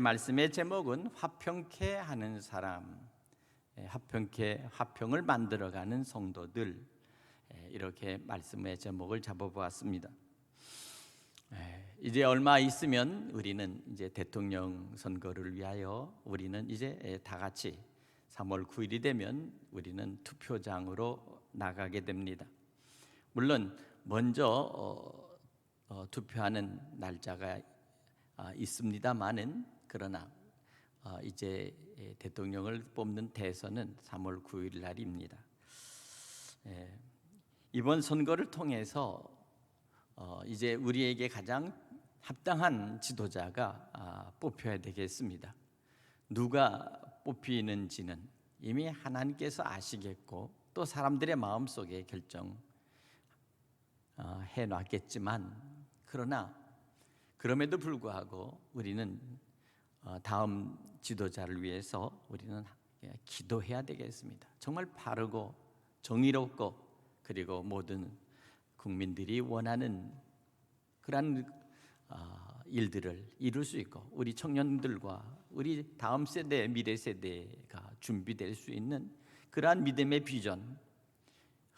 말씀의 제목은 화평케 하는 사람, 화평을 만들어가는 성도들, 이렇게 말씀의 제목을 잡아보았습니다. 이제 얼마 있으면 우리는 이제 대통령 선거를 위하여 우리는 이제 다 같이 3월 9일이 되면 우리는 투표장으로 나가게 됩니다. 물론 먼저 투표하는 날짜가 있습니다만은 그러나 이제 대통령을 뽑는 대선은 3월 9일 날입니다. 이번 선거를 통해서 이제 우리에게 가장 합당한 지도자가 뽑혀야 되겠습니다. 누가 뽑히는지는 이미 하나님께서 아시겠고 또 사람들의 마음속에 결정해 놨겠지만, 그러나 그럼에도 불구하고 우리는 다음 지도자를 위해서 우리는 기도해야 되겠습니다. 정말 바르고 정의롭고 그리고 모든 국민들이 원하는 그런 일들을 이룰 수 있고, 우리 청년들과 우리 다음 세대, 미래 세대가 준비될 수 있는 그러한 믿음의 비전,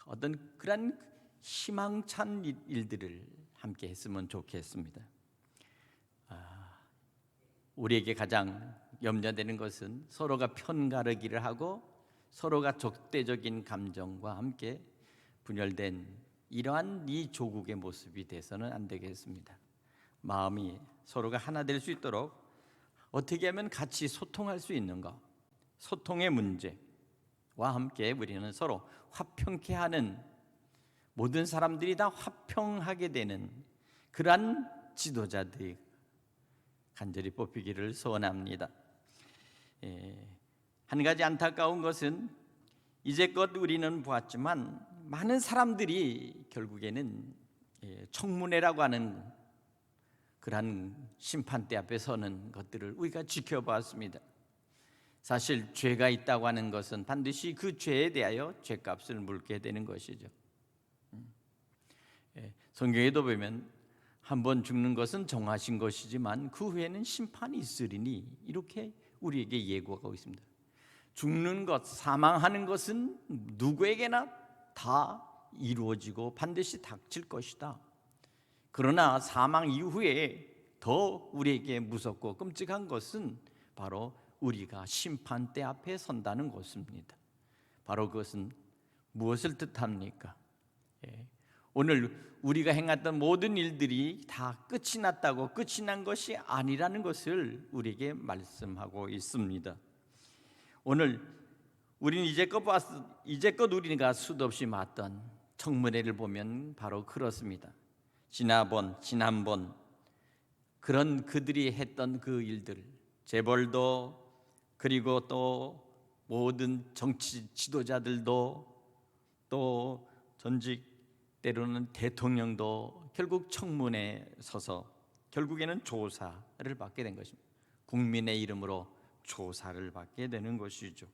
어떤 그런 희망찬 일들을 함께 했으면 좋겠습니다. 우리에게 가장 염려되는 것은 서로가 편가르기를 하고 서로가 적대적인 감정과 함께 분열된 이러한 이 조국의 모습이 돼서는 안 되겠습니다. 마음이 서로가 하나 될 수 있도록 어떻게 하면 같이 소통할 수 있는가, 소통의 문제와 함께 우리는 서로 화평케 하는, 모든 사람들이 다 화평하게 되는 그러한 지도자들이 간절히 뽑히기를 소원합니다. 한 가지 안타까운 것은 이제껏 우리는 보았지만 많은 사람들이 결국에는 청문회라고 하는 그러한 심판대 앞에 서는 것들을 우리가 지켜보았습니다. 사실 죄가 있다고 하는 것은 반드시 그 죄에 대하여 죄값을 물게 되는 것이죠. 성경에도 보면 한 번 죽는 것은 정하신 것이지만 그 후에는 심판이 있으리니, 이렇게 우리에게 예고하고 있습니다. 죽는 것, 사망하는 것은 누구에게나 다 이루어지고 반드시 닥칠 것이다. 그러나 사망 이후에 더 우리에게 무섭고 끔찍한 것은 바로 우리가 심판대 앞에 선다는 것입니다. 바로 그것은 무엇을 뜻합니까? 오늘 우리가 행했던 모든 일들이 다 끝이 났다고, 끝이 난 것이 아니라는 것을 우리에게 말씀하고 있습니다. 오늘 우리는 이제껏 우리가 수도 없이 맞던 청문회를 보면 바로 그렇습니다. 지난번 그런 그들이 했던 그 일들, 재벌도 그리고 또 모든 정치 지도자들도 또 전직 때로는 대통령도 결국 청문회에 서서 결국에는 조사를 받게 된 것입니다. 국민의 이름으로 조사를 받게 되는 것이죠.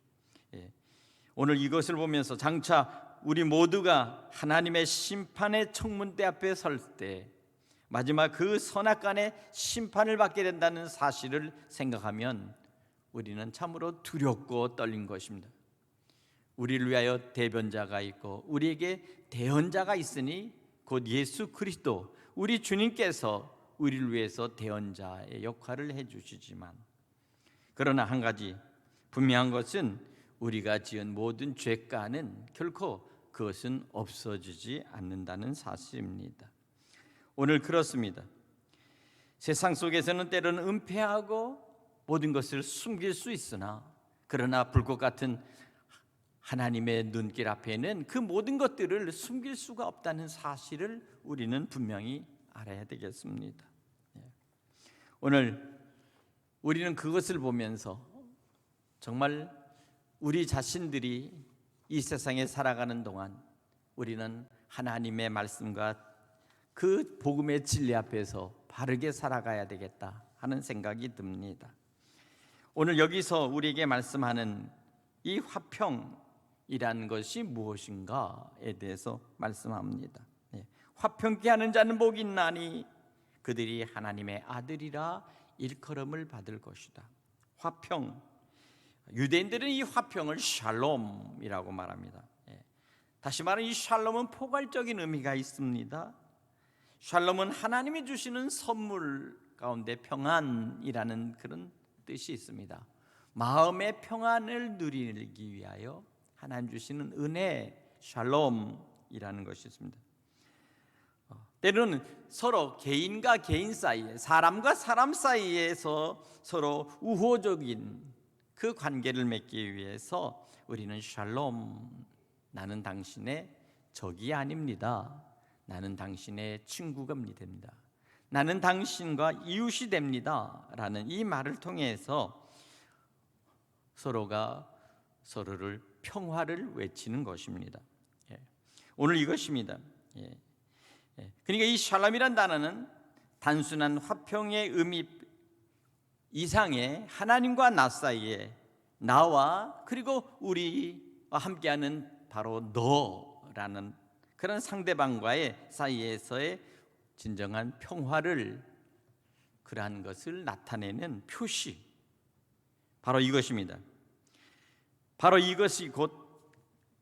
오늘 이것을 보면서 장차 우리 모두가 하나님의 심판의 청문대 앞에 설 때 마지막 그 선악간의 심판을 받게 된다는 사실을 생각하면 우리는 참으로 두렵고 떨린 것입니다. 우리를 위하여 대변자가 있고 우리에게 대언자가 있으니 곧 예수 그리스도, 우리 주님께서 우리를 위해서 대언자의 역할을 해주시지만, 그러나 한 가지 분명한 것은 우리가 지은 모든 죄가는 결코 그것은 없어지지 않는다는 사실입니다. 오늘 그렇습니다. 세상 속에서는 때로는 은폐하고 모든 것을 숨길 수 있으나, 그러나 불꽃 같은 하나님의 눈길 앞에는 그 모든 것들을 숨길 수가 없다는 사실을 우리는 분명히 알아야 되겠습니다. 오늘 우리는 그것을 보면서 정말 우리 자신들이 이 세상에 살아가는 동안 우리는 하나님의 말씀과 그 복음의 진리 앞에서 바르게 살아가야 되겠다 하는 생각이 듭니다. 오늘 여기서 우리에게 말씀하는 이 화평이라는 것이 무엇인가에 대해서 말씀합니다. 화평케 하는 자는 복이 있나니 그들이 하나님의 아들이라 일컬음을 받을 것이다. 화평, 유대인들은 이 화평을 샬롬이라고 말합니다. 다시 말하면 이 샬롬은 포괄적인 의미가 있습니다. 샬롬은 하나님이 주시는 선물 가운데 평안이라는 그런 뜻이 있습니다. 마음의 평안을 누리기 위하여 하나님 주시는 은혜, 샬롬이라는 것이 있습니다. 때로는 서로 개인과 개인 사이에, 사람과 사람 사이에서 서로 우호적인 그 관계를 맺기 위해서 우리는 샬롬, 나는 당신의 적이 아닙니다. 나는 당신의 친구가 됩니다. 나는 당신과 이웃이 됩니다. 라는 이 말을 통해서 서로가 서로를 평화를 외치는 것입니다. 오늘 이것입니다. 그러니까 이 샬롬이란 단어는 단순한 화평의 의미 이상의 하나님과 나 사이에, 나와 그리고 우리와 함께하는 바로 너라는 그런 상대방과의 사이에서의 진정한 평화를, 그러한 것을 나타내는 표시, 바로 이것입니다. 바로 이것이 곧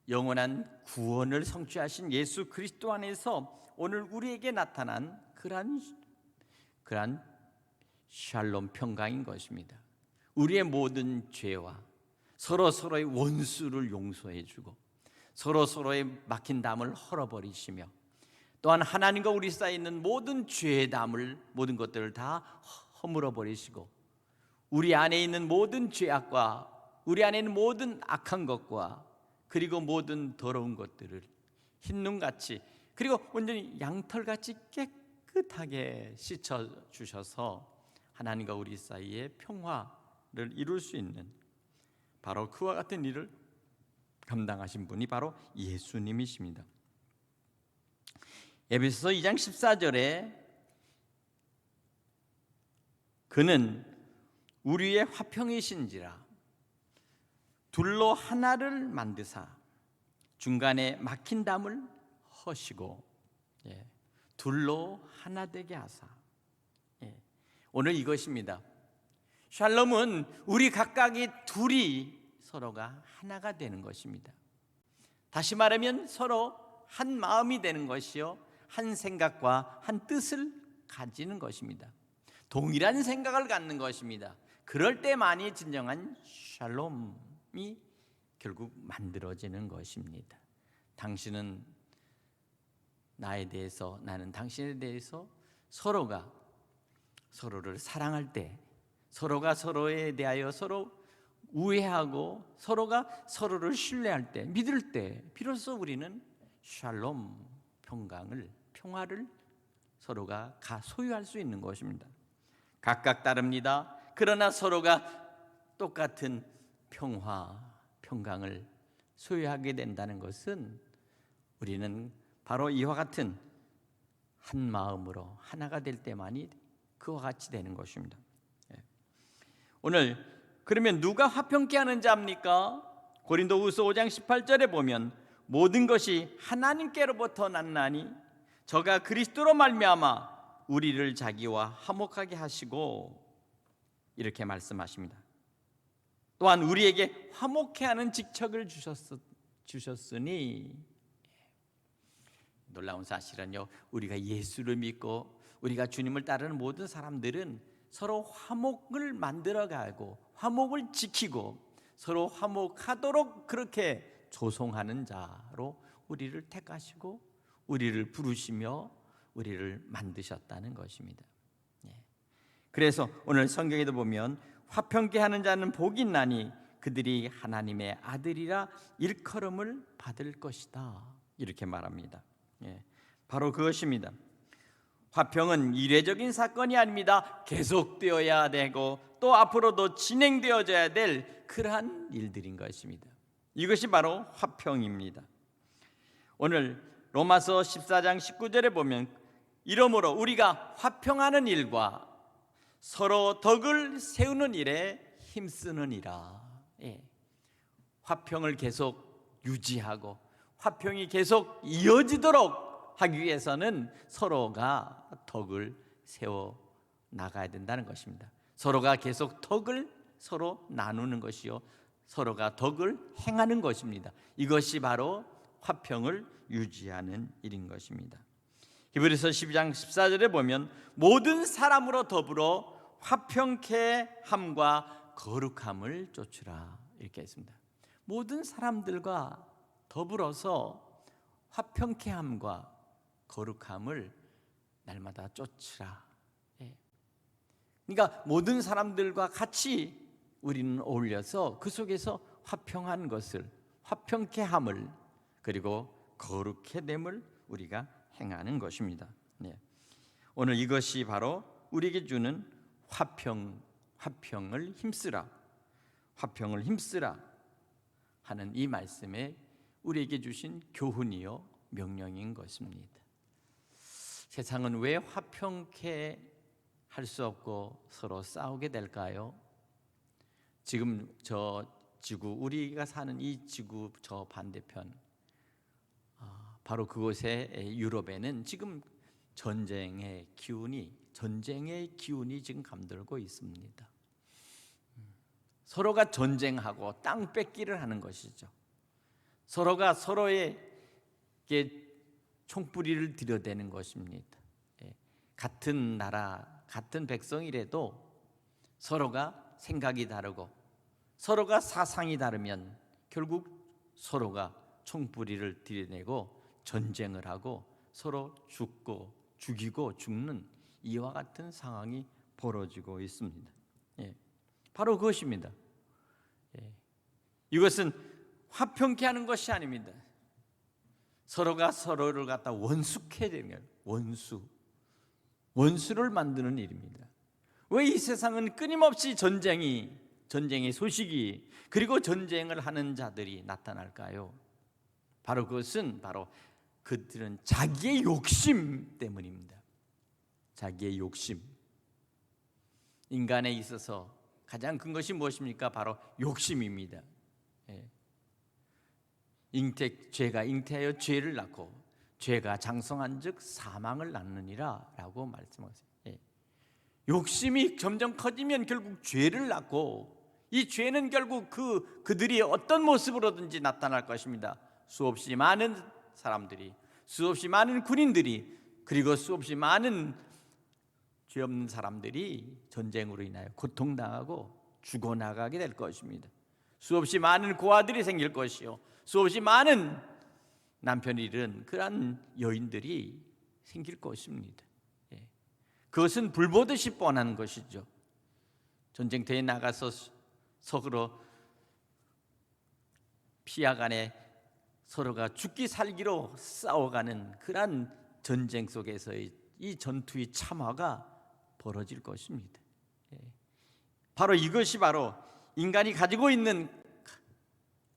영원한 구원을 성취하신 예수 그리스도 안에서 오늘 우리에게 나타난 그러한 샬롬 평강인 것입니다. 우리의 모든 죄와 서로의 원수를 용서해주고 서로의 막힌 담을 헐어버리시며, 또한 하나님과 우리 사이에 있는 모든 죄의 담을, 모든 것들을 다 허물어버리시고 우리 안에 있는 모든 죄악과 우리 안에 있는 모든 악한 것과 그리고 모든 더러운 것들을 흰눈같이, 그리고 온전히 양털같이 깨끗하게 씻어주셔서 하나님과 우리 사이에 평화를 이룰 수 있는, 바로 그와 같은 일을 감당하신 분이 바로 예수님이십니다. 에베소서 2장 14절에 그는 우리의 화평이신지라 둘로 하나를 만드사 중간에 막힌 담을 허시고, 둘로 하나 되게 하사. 오늘 이것입니다. 샬롬은 우리 각각이 둘이 서로가 하나가 되는 것입니다. 다시 말하면 서로 한 마음이 되는 것이요, 한 생각과 한 뜻을 가지는 것입니다. 동일한 생각을 갖는 것입니다. 그럴 때만이 진정한 샬롬이 결국 만들어지는 것입니다. 당신은 나에 대해서, 나는 당신에 대해서 서로가 서로를 사랑할 때, 서로가 서로에 대하여 서로 우애하고 서로가 서로를 신뢰할 때, 믿을 때 비로소 우리는 샬롬, 평화를 서로가 소유할 수 있는 것입니다. 각각 다릅니다. 그러나 서로가 똑같은 평강을 소유하게 된다는 것은 우리는 바로 이와 같은 한 마음으로 하나가 될 때만이 그와 같이 되는 것입니다. 오늘 그러면 누가 화평케 하는 자입니까? 고린도후서 5장 18절에 보면 모든 것이 하나님께로부터 났나니 저가 그리스도로 말미암아 우리를 자기와 화목하게 하시고, 이렇게 말씀하십니다. 또한 우리에게 화목케 하는 직책을 주셨으니, 놀라운 사실은요, 우리가 예수를 믿고 우리가 주님을 따르는 모든 사람들은 서로 화목을 만들어가고 화목을 지키고 서로 화목하도록 그렇게 조성하는 자로 우리를 택하시고 우리를 부르시며 우리를 만드셨다는 것입니다. 그래서 오늘 성경에도 보면 화평케 하는 자는 복이 있나니 그들이 하나님의 아들이라 일컬음을 받을 것이다, 이렇게 말합니다. 바로 그것입니다. 화평은 일회적인 사건이 아닙니다. 계속되어야 되고 또 앞으로도 진행되어져야 될 그러한 일들인 것입니다. 이것이 바로 화평입니다. 오늘 로마서 14장 19절에 보면 이러므로 우리가 화평하는 일과 서로 덕을 세우는 일에 힘쓰느니라. 화평을 계속 유지하고 화평이 계속 이어지도록 하기 위해서는 서로가 덕을 세워 나가야 된다는 것입니다. 서로가 계속 덕을 서로 나누는 것이요, 서로가 덕을 행하는 것입니다. 이것이 바로 화평을 유지하는 일인 것입니다. 히브리서 12장 14절에 보면 모든 사람으로 더불어 화평케 함과 거룩함을 쫓으라 이렇게 했습니다. 모든 사람들과 더불어서 화평케 함과 거룩함을 날마다 쫓으라. 그러니까 모든 사람들과 같이 우리는 어울려서 그 속에서 화평한 것을, 화평케 함을, 그리고 거룩해 됨을 우리가 행하는 것입니다. 오늘 이것이 바로 우리에게 주는 화평을 힘쓰라, 화평을 힘쓰라 하는 이 말씀에 우리에게 주신 교훈이요 명령인 것입니다. 세상은 왜 화평케 할 수 없고 서로 싸우게 될까요? 지금 저 지구, 우리가 사는 이 지구 저 반대편, 바로 그곳에 유럽에는 지금 전쟁의 기운이 지금 감돌고 있습니다. 서로가 전쟁하고 땅 뺏기를 하는 것이죠. 서로가 서로에게 총뿌리를 들여대는 것입니다. 같은 나라, 같은 백성이라도 서로가 생각이 다르고 서로가 사상이 다르면 결국 서로가 총뿌리를 들여내고 전쟁을 하고 서로 죽이고 죽는 이와 같은 상황이 벌어지고 있습니다. 바로 그것입니다. 이것은 화평케 하는 것이 아닙니다. 서로가 서로를 갖다 원수케 되면 원수를 만드는 일입니다. 왜 이 세상은 끊임없이 전쟁의 소식이, 그리고 전쟁을 하는 자들이 나타날까요? 바로 그것은 바로 그들은 자기의 욕심 때문입니다. 자기의 욕심. 인간에 있어서 가장 큰 것이 무엇입니까? 바로 욕심입니다. 죄가 잉태하여 죄를 낳고 죄가 장성한즉 사망을 낳느니라 라고 말씀하세요. 욕심이 점점 커지면 결국 죄를 낳고, 이 죄는 결국 그들이 어떤 모습으로든지 나타날 것입니다. 수없이 많은 사람들이, 수없이 많은 군인들이, 그리고 수없이 많은 죄 없는 사람들이 전쟁으로 인하여 고통당하고 죽어나가게 될 것입니다. 수없이 많은 고아들이 생길 것이요, 수없이 많은 남편이 잃은 그러한 여인들이 생길 것입니다. 그것은 불보듯이 뻔한 것이죠. 전쟁터에 나가서 서로 피하간에 서로가 죽기 살기로 싸워가는 그러한 전쟁 속에서의 이 전투의 참화가 벌어질 것입니다. 바로 이것이 바로 인간이 가지고 있는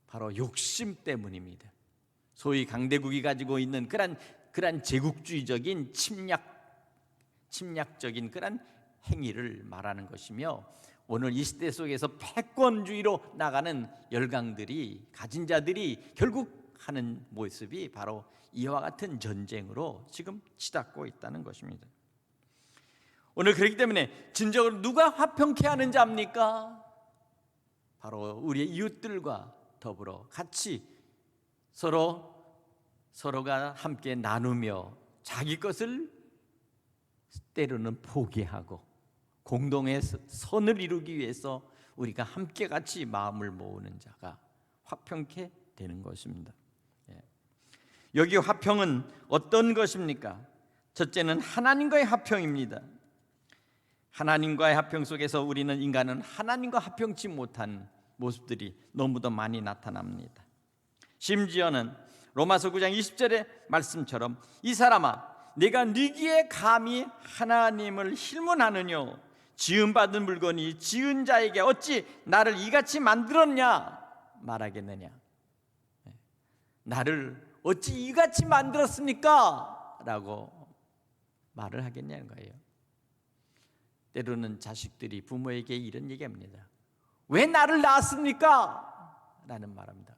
바로 욕심 때문입니다. 소위 강대국이 가지고 있는 그러한 제국주의적인 침략적인 그러한 행위를 말하는 것이며, 오늘 이 시대 속에서 패권주의로 나가는 열강들이, 가진 자들이 결국 하는 모습이 바로 이와 같은 전쟁으로 지금 치닫고 있다는 것입니다. 오늘 그렇기 때문에 진정으로 누가 화평케 하는 자입니까? 바로 우리의 이웃들과 더불어 같이 서로가 함께 나누며 자기 것을 때로는 포기하고 공동의 선을 이루기 위해서 우리가 함께 같이 마음을 모으는 자가 화평케 되는 것입니다. 여기 화평은 어떤 것입니까? 첫째는 하나님과의 화평입니다. 하나님과의 화평 속에서 우리는, 인간은 하나님과 화평치 못한 모습들이 너무도 많이 나타납니다. 심지어는 로마서 9장 20절의 말씀처럼 이 사람아 내가 네기에 감히 하나님을 힐문하느뇨, 지음받은 물건이 지은 자에게 어찌 나를 이같이 만들었냐 말하겠느냐. 나를 어찌 이같이 만들었습니까? 라고 말을 하겠냐는 거예요. 때로는 자식들이 부모에게 이런 얘기합니다. 왜 나를 낳았습니까? 라는 말합니다.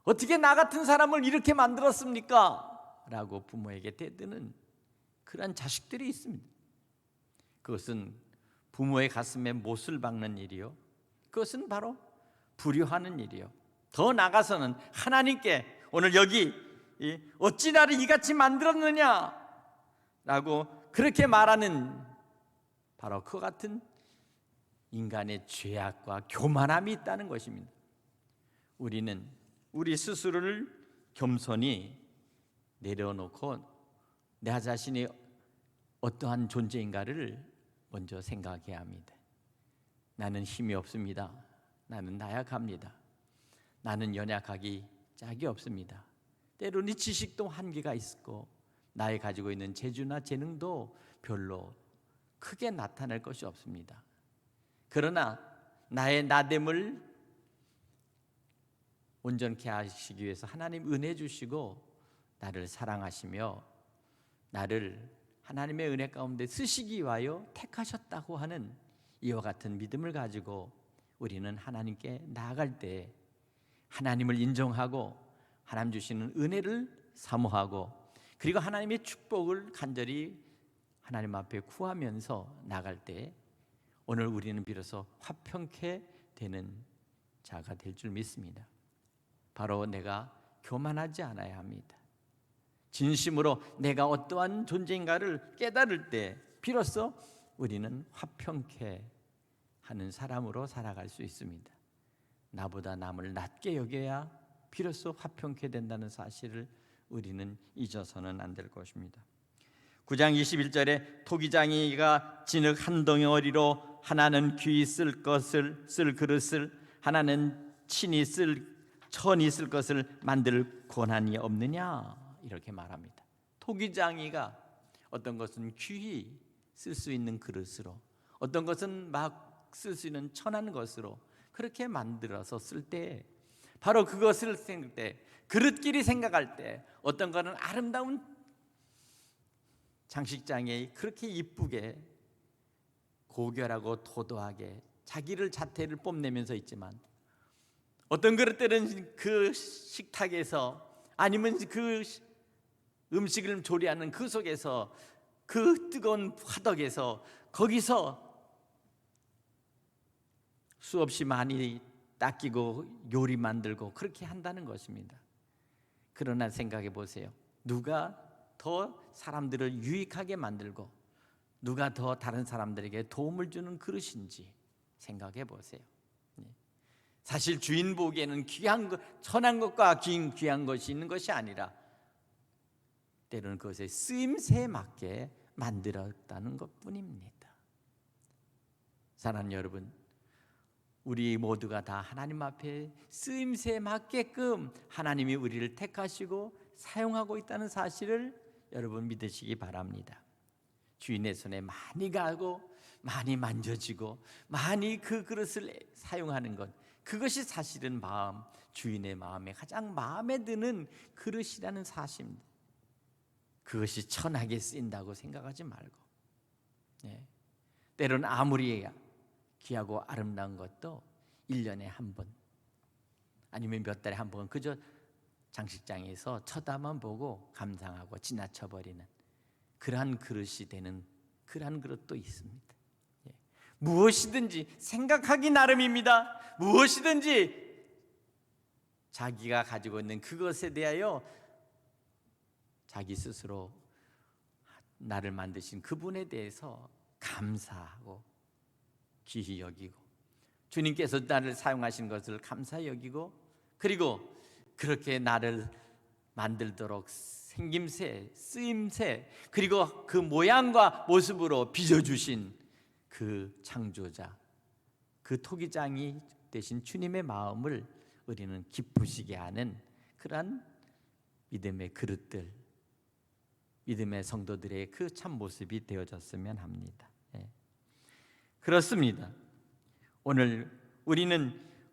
어떻게 나 같은 사람을 이렇게 만들었습니까? 라고 부모에게 대드는 그러한 자식들이 있습니다. 그것은 부모의 가슴에 못을 박는 일이요, 그것은 바로 불효하는 일이요. 더 나아가서는 하나님께 오늘 여기 어찌 나를 이같이 만들었느냐 라고 그렇게 말하는 바로 그 같은 인간의 죄악과 교만함이 있다는 것입니다. 우리는 우리 스스로를 겸손히 내려놓고 내 자신이 어떠한 존재인가를 먼저 생각해야 합니다. 나는 힘이 없습니다. 나는 나약합니다. 나는 연약하기 짝이 없습니다. 때로는 지식도 한계가 있고 나의 가지고 있는 재주나 재능도 별로 크게 나타낼 것이 없습니다. 그러나 나의 나됨을 온전케 하시기 위해서 하나님 은혜 주시고 나를 사랑하시며 나를 하나님의 은혜 가운데 쓰시기 위하여 택하셨다고 하는 이와 같은 믿음을 가지고 우리는 하나님께 나아갈 때 하나님을 인정하고 하나님 주시는 은혜를 사모하고 그리고 하나님의 축복을 간절히 하나님 앞에 구하면서 나갈 때 오늘 우리는 비로소 화평케 되는 자가 될 줄 믿습니다. 바로 내가 교만하지 않아야 합니다. 진심으로 내가 어떠한 존재인가를 깨달을 때 비로소 우리는 화평케 하는 사람으로 살아갈 수 있습니다. 나보다 남을 낮게 여겨야 비로소 화평케 된다는 사실을 우리는 잊어서는 안 될 것입니다. 9장 21절에 토기장이가 진흙 한 덩어리로 하나는 귀히 쓸 그릇을 하나는 천이 쓸 것을 만들 권한이 없느냐 이렇게 말합니다. 토기장이가 어떤 것은 귀히 쓸 수 있는 그릇으로 어떤 것은 막 쓸 수 있는 천한 것으로 그렇게 만들어서 쓸 때 바로 그것을 생각할 때 그릇끼리 생각할 때 어떤 거는 아름다운 장식장에 그렇게 이쁘게 고결하고 도도하게 자기를 자태를 뽐내면서 있지만 어떤 그릇들은 그 식탁에서 아니면 그 음식을 조리하는 그 속에서 그 뜨거운 화덕에서 거기서 수없이 많이 닦이고 요리 만들고 그렇게 한다는 것입니다. 그러나 생각해 보세요. 누가 더 사람들을 유익하게 만들고 누가 더 다른 사람들에게 도움을 주는 그릇인지 생각해 보세요. 사실 주인 보기에는 귀한 것, 천한 것과 귀한 것이 있는 것이 아니라 때로는 그것의 쓰임새에 맞게 만들었다는 것뿐입니다. 사랑하는 여러분, 우리 모두가 다 하나님 앞에 쓰임새에 맞게끔 하나님이 우리를 택하시고 사용하고 있다는 사실을 여러분 믿으시기 바랍니다. 주인의 손에 많이 가고 많이 만져지고 많이 그 그릇을 사용하는 것, 그것이 사실은 주인의 마음에 가장 마음에 드는 그릇이라는 사실입니다. 그것이 천하게 쓰인다고 생각하지 말고 때로는 아무리 귀하고 아름다운 것도 1년에 한 번 아니면 몇 달에 한 번 그저 장식장에서 쳐다만 보고 감상하고 지나쳐버리는 그러한 그릇이 되는 그러한 그릇도 있습니다. 무엇이든지 생각하기 나름입니다. 무엇이든지 자기가 가지고 있는 그것에 대하여 자기 스스로 나를 만드신 그분에 대해서 감사하고 귀히 여기고 주님께서 나를 사용하신 것을 감사히 여기고 그리고 그렇게 나를 만들도록 생김새, 쓰임새 그리고 그 모양과 모습으로 빚어주신 그 창조자, 그 토기장이 되신 주님의 마음을 우리는 기쁘시게 하는 그러한 믿음의 그릇들, 믿음의 성도들의 그 참 모습이 되어졌으면 합니다. 그렇습니다. 오늘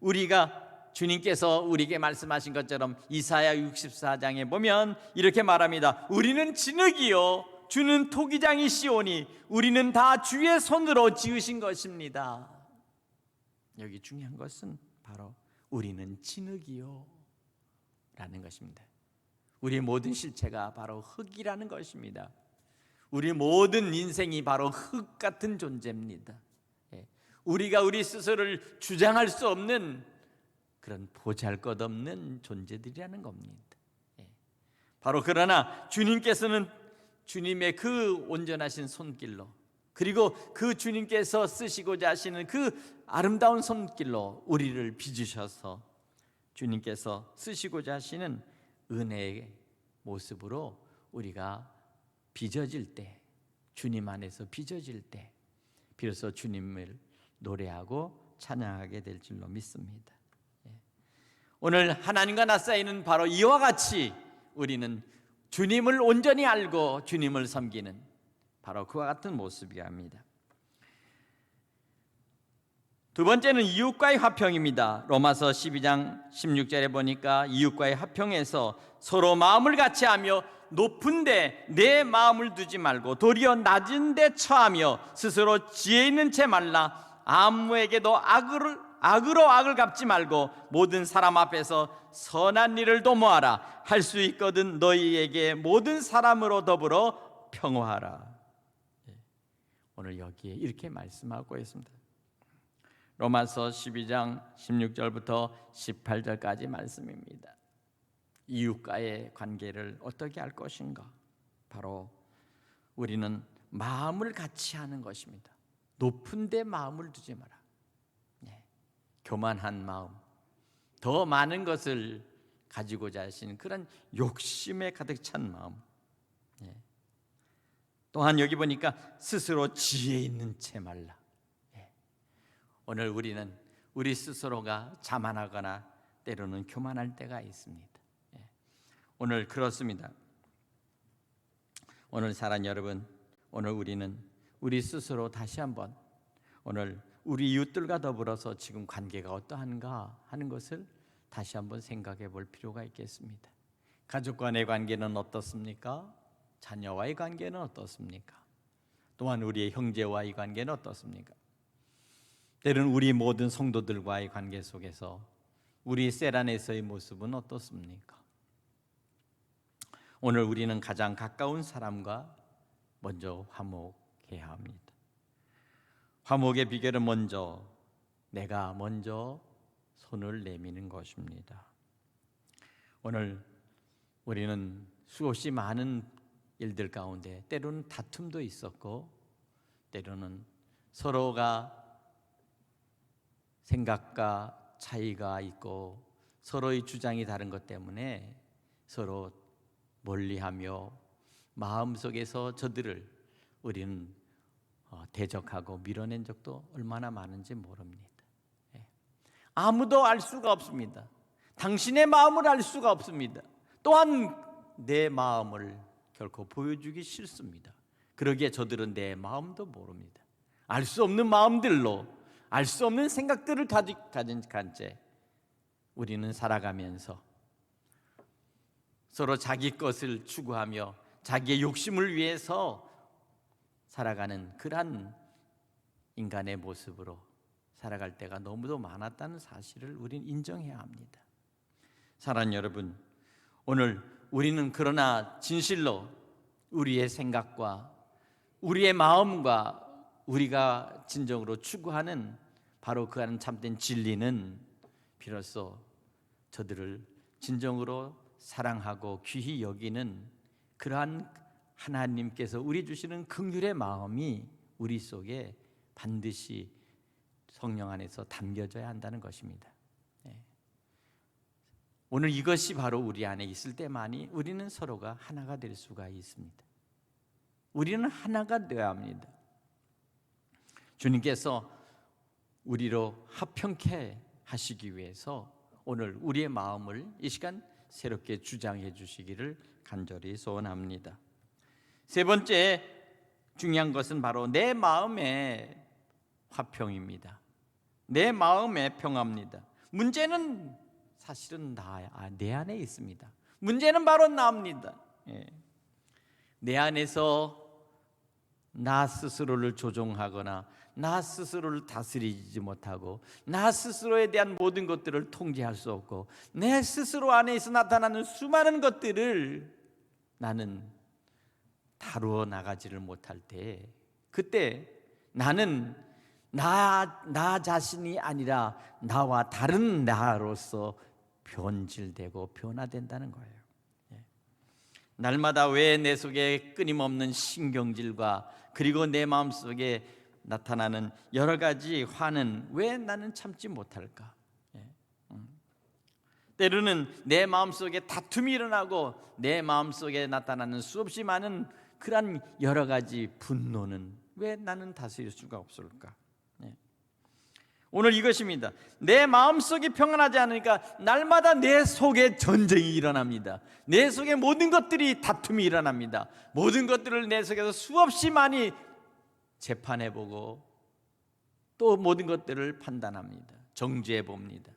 우리가 주님께서 우리에게 말씀하신 것처럼 이사야 64장에 보면 이렇게 말합니다. 우리는 진흙이요 주는 토기장이시오니 우리는 다 주의 손으로 지으신 것입니다. 여기 중요한 것은 바로 우리는 진흙이요 라는 것입니다. 우리의 모든 실체가 바로 흙이라는 것입니다. 우리 모든 인생이 바로 흙 같은 존재입니다. 우리가 우리 스스로를 주장할 수 없는 그런 보잘것없는 존재들이라는 겁니다. 바로 그러나 주님께서는 주님의 그 온전하신 손길로, 그리고 그 주님께서 쓰시고자 하시는 그 아름다운 손길로 우리를 빚으셔서 주님께서 쓰시고자 하시는 은혜의 모습으로 우리가 빚어질 때, 주님 안에서 빚어질 때 비로소 주님을 노래하고 찬양하게 될 줄로 믿습니다. 오늘 하나님과 나 사이는 바로 이와 같이 우리는 주님을 온전히 알고 주님을 섬기는 바로 그와 같은 모습이야 합니다. 두 번째는 이웃과의 화평입니다. 로마서 12장 16절에 보니까 이웃과의 화평에서 서로 마음을 같이 하며 높은 데 내 마음을 두지 말고 도리어 낮은 데 처하며 스스로 지혜 있는 채 말라. 아무에게도 악으로 악을 갚지 말고 모든 사람 앞에서 선한 일을 도모하라. 할 수 있거든 너희에게 모든 사람으로 더불어 평화하라. 오늘 여기에 이렇게 말씀하고 있습니다. 로마서 12장 16절부터 18절까지 말씀입니다. 이웃과의 관계를 어떻게 할 것인가? 바로 우리는 마음을 같이 하는 것입니다. 높은 데 마음을 두지 마라. 교만한 마음, 더 많은 것을 가지고자 하시는 그런 욕심에 가득 찬 마음. 또한 여기 보니까 스스로 지혜 있는 채 말라. 오늘 우리는 우리 스스로가 자만하거나 때로는 교만할 때가 있습니다. 오늘 그렇습니다. 오늘 사랑 여러분, 오늘 우리는 우리 스스로 다시 한번 오늘 우리 이웃들과 더불어서 지금 관계가 어떠한가 하는 것을 다시 한번 생각해 볼 필요가 있겠습니다. 가족 간의 관계는 어떻습니까? 자녀와의 관계는 어떻습니까? 또한 우리의 형제와의 관계는 어떻습니까? 때로는 우리 모든 성도들과의 관계 속에서 우리 셀 안에서의 모습은 어떻습니까? 오늘 우리는 가장 가까운 사람과 먼저 화목해야 합니다. 화목의 비결은 내가 먼저 손을 내미는 것입니다. 오늘 우리는 수없이 많은 일들 가운데 때로는 다툼도 있었고 때로는 서로가 생각과 차이가 있고 서로의 주장이 다른 것 때문에 서로 멀리하며 마음속에서 저들을 우리는 대적하고 밀어낸 적도 얼마나 많은지 모릅니다. 아무도 알 수가 없습니다. 당신의 마음을 알 수가 없습니다. 또한 내 마음을 결코 보여주기 싫습니다. 그러기에 저들은 내 마음도 모릅니다. 알 수 없는 마음들로, 알 수 없는 생각들을 가진 채 우리는 살아가면서 서로 자기 것을 추구하며 자기의 욕심을 위해서 살아가는 그러한 인간의 모습으로 살아갈 때가 너무도 많았다는 사실을 우리는 인정해야 합니다. 사랑하는 여러분, 오늘 우리는 그러나 진실로 우리의 생각과 우리의 마음과 우리가 진정으로 추구하는 바로 그 참된 진리는 비로소 저들을 진정으로 사랑하고 귀히 여기는 그러한 하나님께서 우리 주시는 긍휼의 마음이 우리 속에 반드시 성령 안에서 담겨져야 한다는 것입니다. 오늘 이것이 바로 우리 안에 있을 때만이 우리는 서로가 하나가 될 수가 있습니다. 우리는 하나가 되어야 합니다. 주님께서 우리로 화평케 하시기 위해서 오늘 우리의 마음을 이 시간 새롭게 주장해 주시기를 간절히 소원합니다. 세 번째 중요한 것은 바로 내 마음의 화평입니다. 내 마음의 평화입니다. 문제는 사실은 내 안에 있습니다. 문제는 바로 나입니다. 내 안에서 나 스스로를 조종하거나 나 스스로를 다스리지 못하고 나 스스로에 대한 모든 것들을 통제할 수 없고 내 스스로 안에서 나타나는 수많은 것들을 나는 다루어 나가지를 못할 때 그때 나는 나 자신이 아니라 나와 다른 나로서 변질되고 변화된다는 거예요. 날마다 왜 내 속에 끊임없는 신경질과 그리고 내 마음속에 나타나는 여러 가지 화는 왜 나는 참지 못할까? 때로는 내 마음속에 다툼이 일어나고 내 마음속에 나타나는 수없이 많은 그런 여러 가지 분노는 왜 나는 다스릴 수가 없을까? 오늘 이것입니다. 내 마음속이 평안하지 않으니까 날마다 내 속에 전쟁이 일어납니다. 내 속에 모든 것들이 다툼이 일어납니다. 모든 것들을 내 속에서 수없이 많이 재판해보고 또 모든 것들을 판단합니다. 정죄해봅니다.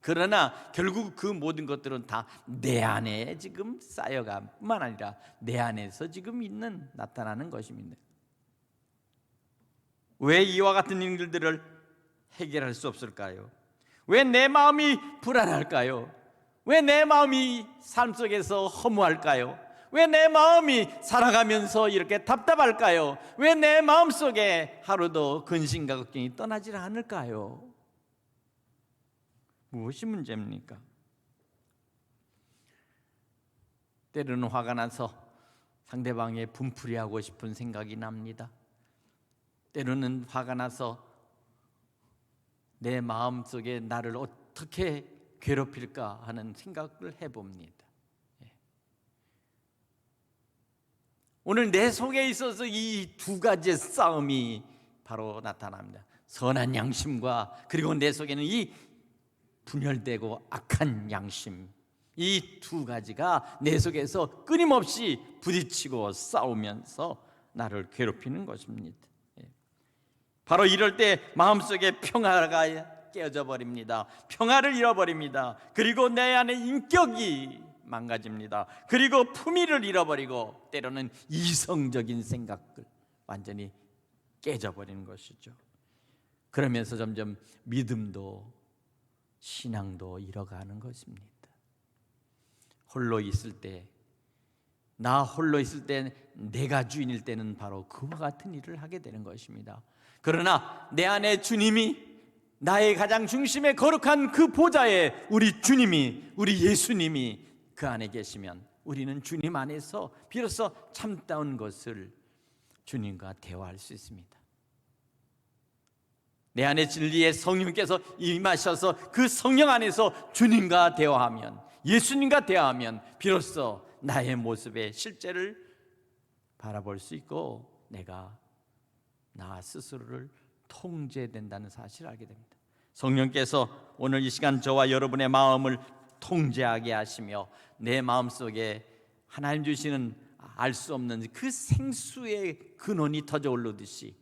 그러나 결국 그 모든 것들은 다 내 안에 지금 쌓여가뿐만 아니라 내 안에서 지금 나타나는 것입니다. 왜 이와 같은 일들을 해결할 수 없을까요? 왜 내 마음이 불안할까요? 왜 내 마음이 삶 속에서 허무할까요? 왜 내 마음이 살아가면서 이렇게 답답할까요? 왜 내 마음속에 하루도 근심과 걱정이 떠나질 않을까요? 무엇이 문제입니까? 때로는 화가 나서 상대방에 분풀이하고 싶은 생각이 납니다. 때로는 화가 나서 내 마음속에 나를 어떻게 괴롭힐까 하는 생각을 해봅니다. 오늘 내 속에 있어서 이 두 가지의 싸움이 바로 나타납니다. 선한 양심과 그리고 내 속에는 이 분열되고 악한 양심, 이 두 가지가 내 속에서 끊임없이 부딪히고 싸우면서 나를 괴롭히는 것입니다. 바로 이럴 때 마음속에 평화가 깨어져 버립니다. 평화를 잃어버립니다. 그리고 내 안에 인격이 망가집니다. 그리고 품위를 잃어버리고 때로는 이성적인 생각들 완전히 깨져버리는 것이죠. 그러면서 점점 믿음도 신앙도 잃어가는 것입니다. 홀로 있을 때, 나 홀로 있을 때 내가 주인일 때는 바로 그와 같은 일을 하게 되는 것입니다. 그러나 내 안에 주님이, 나의 가장 중심에 거룩한 그 보좌에 우리 주님이, 우리 예수님이 그 안에 계시면 우리는 주님 안에서 비로소 참다운 것을 주님과 대화할 수 있습니다. 내 안에 진리의 성령께서 임하셔서 그 성령 안에서 주님과 대화하면, 예수님과 대화하면 비로소 나의 모습의 실제를 바라볼 수 있고 내가 나 스스로를 통제된다는 사실을 알게 됩니다. 성령께서 오늘 이 시간 저와 여러분의 마음을 통제하게 하시며 내 마음속에 하나님 주시는 알 수 없는 그 생수의 근원이 터져 오르듯이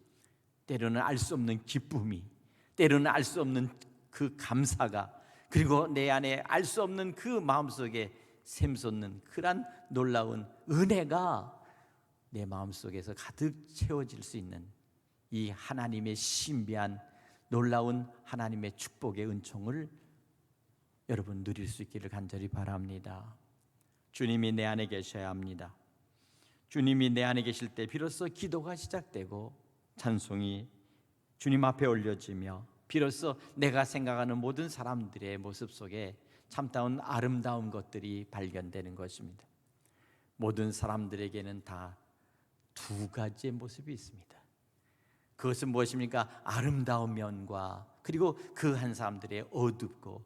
때로는 알 수 없는 기쁨이, 때로는 알 수 없는 그 감사가, 그리고 내 안에 알 수 없는 그 마음속에 샘솟는 그런 놀라운 은혜가 내 마음속에서 가득 채워질 수 있는 이 하나님의 신비한 놀라운 하나님의 축복의 은총을 여러분 누릴 수 있기를 간절히 바랍니다. 주님이 내 안에 계셔야 합니다. 주님이 내 안에 계실 때 비로소 기도가 시작되고 찬송이 주님 앞에 올려지며 비로소 내가 생각하는 모든 사람들의 모습 속에 참다운 아름다운 것들이 발견되는 것입니다. 모든 사람들에게는 다 두 가지의 모습이 있습니다. 그것은 무엇입니까? 아름다운 면과 그리고 그 한 사람들의 어둡고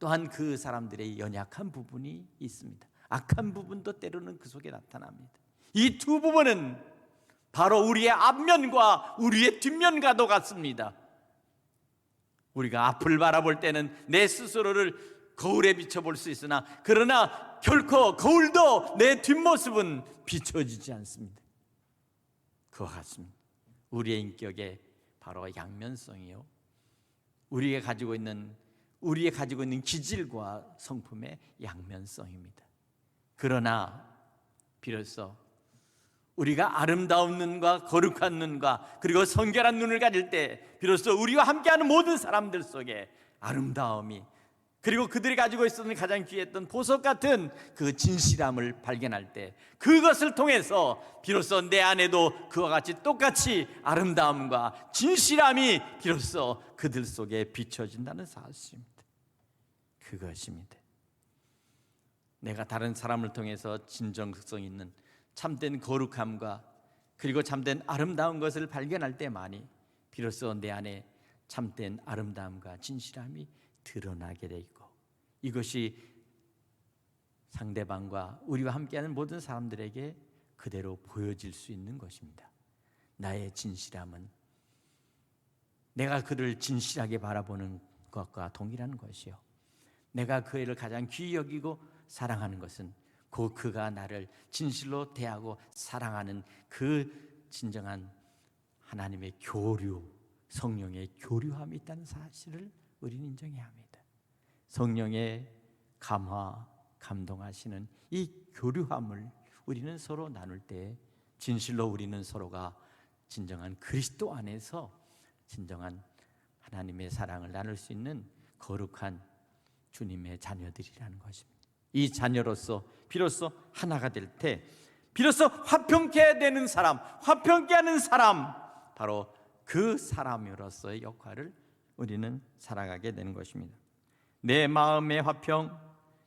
또한 그 사람들의 연약한 부분이 있습니다. 악한 부분도 때로는 그 속에 나타납니다. 이 두 부분은 바로 우리의 앞면과 우리의 뒷면과도 같습니다. 우리가 앞을 바라볼 때는 내 스스로를 거울에 비춰볼 수 있으나 그러나 결코 거울도 내 뒷모습은 비춰지지 않습니다. 그와 같습니다. 우리의 인격의 바로 양면성이요, 우리가 가지고 있는 기질과 성품의 양면성입니다. 그러나 비로소 우리가 아름다운 눈과 거룩한 눈과 그리고 성결한 눈을 가질 때 비로소 우리와 함께하는 모든 사람들 속에 아름다움이, 그리고 그들이 가지고 있었던 가장 귀했던 보석 같은 그 진실함을 발견할 때, 그것을 통해서 비로소 내 안에도 그와 같이 똑같이 아름다움과 진실함이 비로소 그들 속에 비춰진다는 사실입니다. 그것입니다. 내가 다른 사람을 통해서 진정성 있는 참된 거룩함과 그리고 참된 아름다운 것을 발견할 때만이 비로소 내 안에 참된 아름다움과 진실함이 드러나게 돼 있고, 이것이 상대방과 우리와 함께하는 모든 사람들에게 그대로 보여질 수 있는 것입니다. 나의 진실함은 내가 그를 진실하게 바라보는 것과 동일한 것이요, 내가 그 애를 가장 귀히 여기고 사랑하는 것은 곧 그가 나를 진실로 대하고 사랑하는 그 진정한 하나님의 교류, 성령의 교류함이 있다는 사실을 우리는 인정해야 합니다. 성령의 감화, 감동하시는 이 교류함을 우리는 서로 나눌 때 진실로 우리는 서로가 진정한 그리스도 안에서 진정한 하나님의 사랑을 나눌 수 있는 거룩한 주님의 자녀들이라는 것입니다. 이 자녀로서 비로소 하나가 될 때 비로소 화평케 되는 사람, 화평케 하는 사람, 바로 그 사람으로서의 역할을 우리는 살아가게 되는 것입니다. 내 마음의 화평,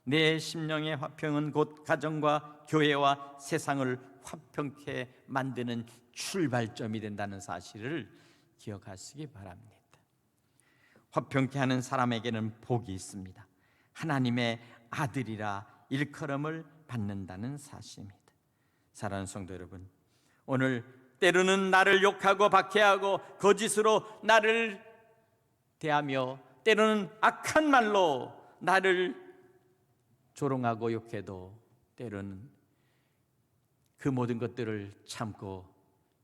내 심령의 화평은 곧 가정과 교회와 세상을 화평케 만드는 출발점이 된다는 사실을 기억하시기 바랍니다. 화평케 하는 사람에게는 복이 있습니다. 하나님의 아들이라 일컬음을 받는다는 사실입니다. 사랑하는 성도 여러분, 오늘 때로는 나를 욕하고 박해하고 거짓으로 나를 대하며 때로는 악한 말로 나를 조롱하고 욕해도 때로는 그 모든 것들을 참고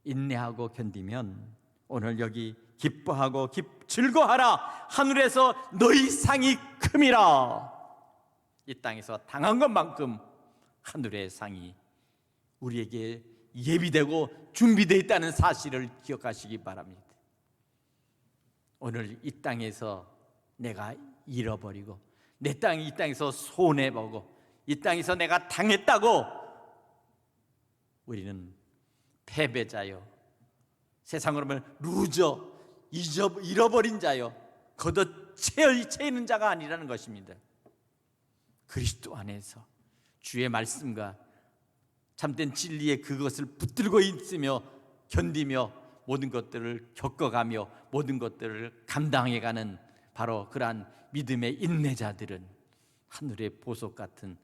인내하고 견디면 오늘 여기 기뻐하고 즐거워하라, 하늘에서 너희 상이 큼이라. 이 땅에서 당한 것만큼 하늘의 상이 우리에게 예비되고 준비되어 있다는 사실을 기억하시기 바랍니다. 오늘 이 땅에서 내가 잃어버리고 내 땅이 이 땅에서 손해보고 이 땅에서 내가 당했다고 우리는 패배자요, 세상으로 보면 루저, 잃어버린 자요, 걷어채 있는 자가 아니라는 것입니다. 그리스도 안에서 주의 말씀과 참된 진리의 그것을 붙들고 있으며 견디며 모든 것들을 겪어가며 모든 것들을 감당해가는 바로 그러한 믿음의 인내자들은 하늘의 보석 같은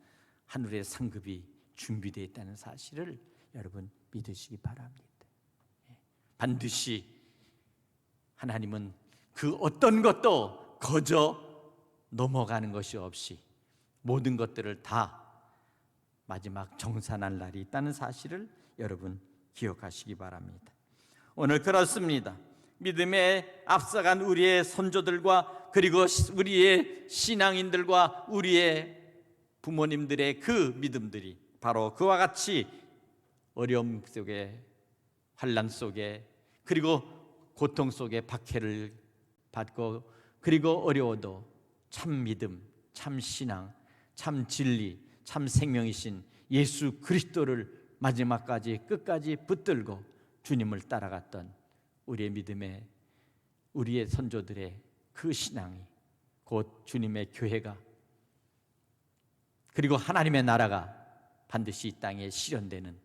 하늘의 상급이 준비되어 있다는 사실을 여러분 믿으시기 바랍니다. 반드시 하나님은 그 어떤 것도 거저 넘어가는 것이 없이 모든 것들을 다 마지막 정산할 날이 있다는 사실을 여러분 기억하시기 바랍니다. 오늘 그렇습니다. 믿음에 앞서간 우리의 선조들과 그리고 우리의 신앙인들과 우리의 부모님들의 그 믿음들이 바로 그와 같이 어려움 속에, 환난 속에, 그리고 고통 속에 박해를 받고 그리고 어려워도 참 믿음, 참 신앙, 참 진리, 참 생명이신 예수 그리스도를 마지막까지 끝까지 붙들고 주님을 따라갔던 우리의 믿음의, 우리의 선조들의 그 신앙이 곧 주님의 교회가 그리고 하나님의 나라가 반드시 이 땅에 실현되는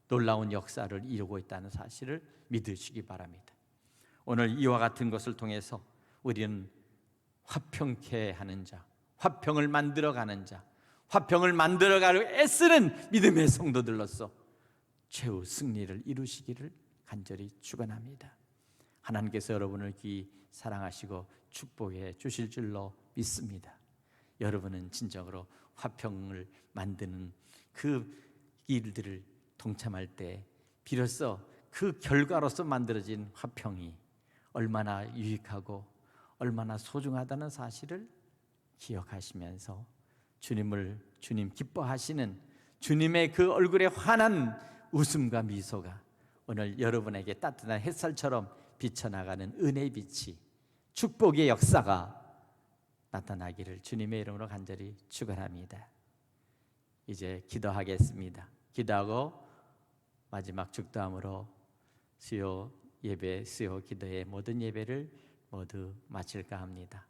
놀라운 역사를 이루고 있다는 사실을 믿으시기 바랍니다. 오늘 이와 같은 것을 통해서 우리는 화평케 하는 자, 화평을 만들어가는 자, 화평을 만들어가려 애쓰는 믿음의 성도들로서 최후 승리를 이루시기를 간절히 축원합니다. 하나님께서 여러분을 귀히 사랑하시고 축복해 주실 줄로 믿습니다. 여러분은 진정으로 화평을 만드는 그 일들을 동참할 때 비로소 그 결과로서 만들어진 화평이 얼마나 유익하고 얼마나 소중하다는 사실을 기억하시면서 주님 기뻐하시는 주님의 그 얼굴에 환한 웃음과 미소가 오늘 여러분에게 따뜻한 햇살처럼 비쳐나가는 은혜의 빛이, 축복의 역사가 나타나기를 주님의 이름으로 간절히 축원합니다. 이제 기도하겠습니다. 기도하고 마지막 축도함으로 수요 예배, 수요 기도의 모든 예배를 모두 마칠까 합니다.